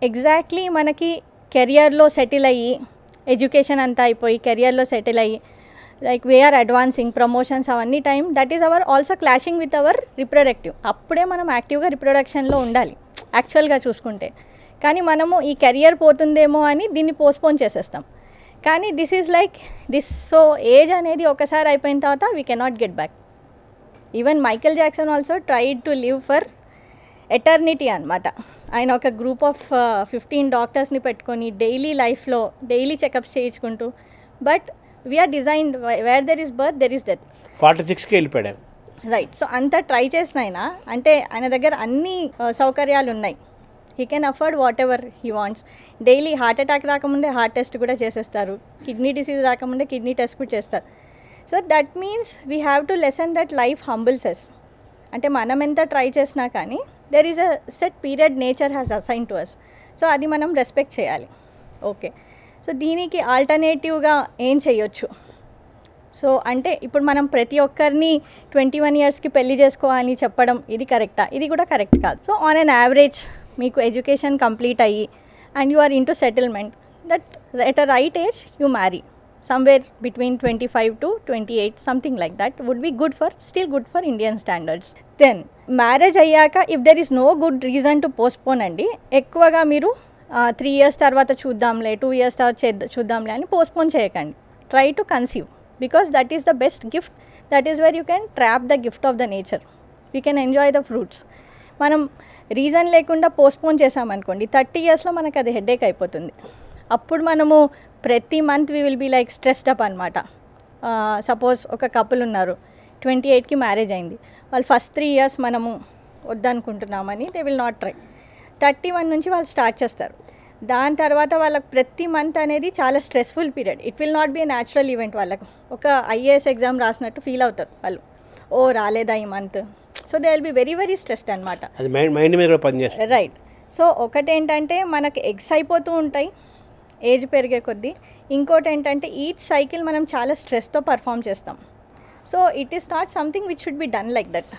Exactly మనకి కెరియర్లో settle అయ్యి ఎడ్యుకేషన్ అంతా అయిపోయి కెరియర్లో సెటిల్ అయ్యి లైక్ వీఆర్ అడ్వాన్సింగ్ ప్రమోషన్స్ అవన్నీ time that is our also clashing with our reproductive. అప్పుడే మనం యాక్టివ్గా రిప్రొడక్షన్లో ఉండాలి యాక్చువల్గా చూసుకుంటే. కానీ మనము ఈ కెరియర్ పోతుందేమో అని దీన్ని పోస్ట్పోన్ చేసేస్తాం. కానీ this is like this. So age అనేది ఒకసారి అయిపోయిన తర్వాత we cannot get back. Even Michael Jackson also tried to live for eternity అనమాట. ఆయన ఒక గ్రూప్ ఆఫ్ 15 డాక్టర్స్ని పెట్టుకొని డైలీ లైఫ్లో డైలీ చెకప్స్ చేయించుకుంటూ, but we are designed where there is birth there is death. 46కి వెళ్ళిపోయాడు. రైట్. సో అంతా ట్రై చేసిన అంటే ఆయన దగ్గర అన్ని సౌకర్యాలు ఉన్నాయి. He can afford whatever he wants. Daily heart attack రాకముందే హార్ట్ టెస్ట్ కూడా చేసేస్తారు, కిడ్నీ డిసీజ్ రాకముందే కిడ్నీ టెస్ట్ కూడా చేస్తారు. So that means we have to lesson that life humbles us. అంటే మనం ఎంత ట్రై చేసినా కానీ there is a set period nature has assign to us. So అది మనం రెస్పెక్ట్ చేయాలి. ఓకే. సో దీనికి ఆల్టర్నేటివ్గా ఏం చేయొచ్చు? సో అంటే ఇప్పుడు మనం ప్రతి ఒక్కరిని 21 ఇయర్స్కి పెళ్లి చేసుకోవాలని చెప్పడం ఇది కరెక్టా? ఇది కూడా కరెక్ట్ కాదు. సో ఆన్ అన్ యావరేజ్ మీకు ఎడ్యుకేషన్ కంప్లీట్ అయ్యి and you are in to settlement, that at a right age you marry somewhere between 25 to 28, something like that would be still good for Indian standards. Then marriage అయ్యాక if there is no good reason to postpone అండి, ఎక్కువగా మీరు 3 years తర్వాత చూద్దాంలే 2 years తర్వాత చూద్దాంలే అని postpone చేయకండి. Try to conceive because that is the best gift. That is where you can trap the gift of the nature. You can enjoy the fruits. మనం రీజన్ లేకుండా పోస్ట్పోన్ చేసామనుకోండి 30 yearsలో మనకు అది హెడేక్ అయిపోతుంది. అప్పుడు మనము ప్రతి month we will be like stressed up అనమాట. సపోజ్ ఒక కపుల్ ఉన్నారు, 28కి మ్యారేజ్ అయింది, వాళ్ళు ఫస్ట్ 3 years మనము వద్దనుకుంటున్నామని దే విల్ నాట్ ట్రై. 31 నుంచి వాళ్ళు స్టార్ట్ చేస్తారు. దాని తర్వాత వాళ్ళకి ప్రతి మంత్ అనేది చాలా stressful period. It will not be a natural event. వాళ్ళకు ఒక IAS ఎగ్జామ్ రాసినట్టు ఫీల్ అవుతారు వాళ్ళు, ఓ రాలేదా ఈ month. So they will be very very stressed అనమాట. రైట్. సో ఒకటేంటంటే మనకు ఎగ్స్ అయిపోతూ ఉంటాయి ఏజ్ పెరిగే కొద్దీ. ఇంకోటి ఏంటంటే ఈచ్ సైకిల్ మనం చాలా స్ట్రెస్తో పర్ఫామ్ చేస్తాం. So it is not something which should be done like that.